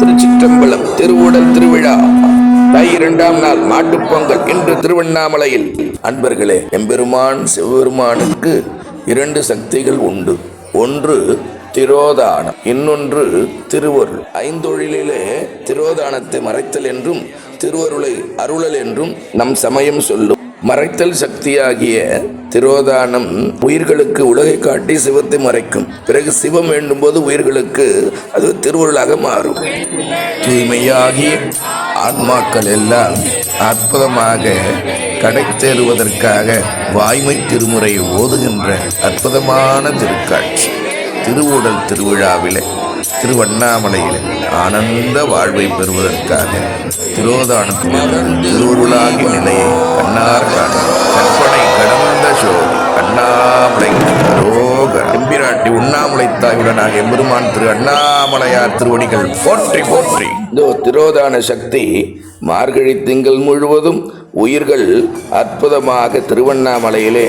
திருச்சிற்றம்பலம் திருவுடல் திருவிழா தை 2ஆம் நாள் மாட்டுப்பொங்கல் இன்று திருவண்ணாமலையில். அன்பர்களே, எம்பெருமான் சிவபெருமானுக்கு 2 சக்திகள் உண்டு. ஒன்று திரோதானம், இன்னொன்று திருவருள். ஐந்தொழிலே திரோதானத்தை மறைத்தல் என்றும் திருவருளை அருளல் என்றும் நம் சமயம் சொல்லும். மறைத்தல் சக்தியாகிய திரோதானம் உயிர்களுக்கு உலகை காட்டி சிவத்தை மறைக்கும். பிறகு சிவம் வேண்டும் போது உயிர்களுக்கு அது திருவருளாக மாறும். தூய்மையாகிய ஆன்மாக்கள் எல்லாம் அற்புதமாக கடை தேறுவதற்காக வாய்மை திருமுறை ஓதுகின்ற அற்புதமான திருக்காட்சி திருவுடல் திருவிழாவிலே திருவண்ணாமலையில் ஆனந்த வாழ்வை பெறுவதற்காக திரோதானத்தின் திருவுருளாகிய நிலையை கண்ணார் காணும் கற்பனை கடந்த சோதி அண்ணாமலை எம்பிராட்டி உண்ணாமலை தாயுடனாக எம்பெருமான் திரு அண்ணாமலையார் திருவடிகள் போற்றி போற்றி. இந்த திரோதான சக்தி மார்கழி திங்கள் முழுவதும் உயிர்கள் அற்புதமாக திருவண்ணாமலையிலே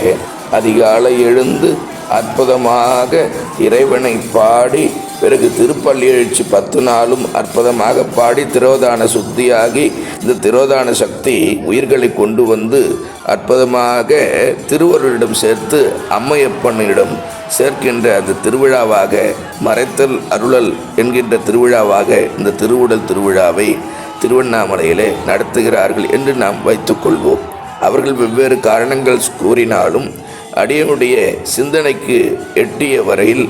அதிகாலை எழுந்து அற்புதமாக இறைவனை பாடி, பிறகு திருப்பள்ளி எழுச்சி 10 நாளும் அற்புதமாக பாடி திரோதான சுத்தியாகி இந்த திரோதான சக்தி உயிர்களை கொண்டு வந்து அற்புதமாக திருவருளிடம் சேர்த்து அம்மையப்பனிடம் சேர்க்கின்ற அந்த திருவிழாவாக மறைத்தல் அருளல் என்கின்ற திருவிழாவாக இந்த திருவுடல் திருவிழாவை திருவண்ணாமலையிலே நடத்துகிறார்கள் என்று நாம் வைத்துக்கொள்வோம். அவர்கள் வெவ்வேறு காரணங்கள் கூறினாலும் அடியனுடைய சிந்தனைக்கு எட்டிய வரையில்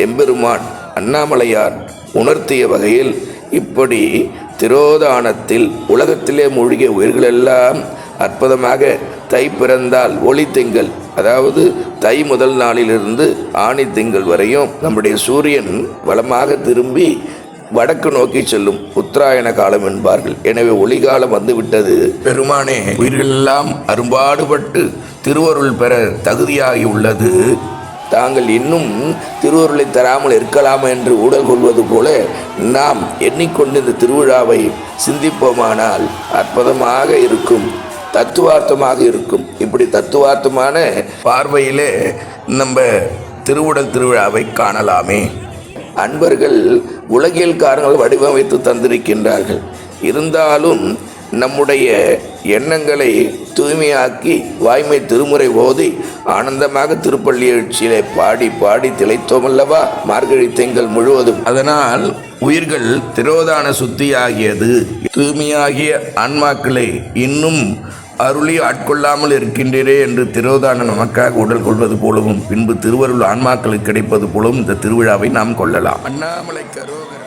எம்பெருமான் அண்ணாமலையார் உணர்த்திய வகையில் இப்படி திரோதானத்தில் உலகத்திலே மூழ்கிய உயிர்களெல்லாம் அற்புதமாக தை பிறந்தால் ஒளி திங்கள், அதாவது தை முதல் நாளிலிருந்து ஆணி திங்கள் வரையும் நம்முடைய சூரியன் வலமாக திரும்பி வடக்கு நோக்கி செல்லும் உத்தராயண காலம் என்பார்கள். எனவே ஒளிகாலம் வந்துவிட்டது. பெருமானே, உயிர்களெல்லாம் அரும்பாடுபட்டு திருவருள் பெற தகுதியாகி உள்ளது. தாங்கள் இன்னும் திருவருளை தராமல் இருக்கலாம் என்று ஊடல் கொள்வது போல நாம் எண்ணிக்கொண்டு இந்த திருவிழாவை சிந்திப்போமானால் அற்புதமாக இருக்கும், தத்துவார்த்தமாக இருக்கும். இப்படி தத்துவார்த்தமான பார்வையிலே நம்ம திருவுடல் திருவிழாவை காணலாமே. அன்பர்கள் உலகியல் காரணங்கள் வடிவமைத்து தந்திருக்கின்றார்கள். இருந்தாலும் நம்முடைய எண்ணங்களை தூய்மையாக்கி வாய்மை திருமுறை ஓதி ஆனந்தமாக திருப்பள்ளி எழுச்சியிலே பாடி பாடி திளைத்தோமல்லவா மார்கழி திங்கள் முழுவதும். அதனால் உயிர்கள் திரோதான சுத்தியாகியது. தூய்மையாகிய ஆன்மாக்களை இன்னும் அருளி ஆட்கொள்ளாமல் இருக்கின்றே என்று திரோதான நமக்காக உடல் கொள்வது போலவும் பின்பு திருவருள் ஆன்மாக்களுக்கு கிடைப்பது போலவும் இந்த திருவிழாவை நாம் கொள்ளலாம். அண்ணாமலை கரோக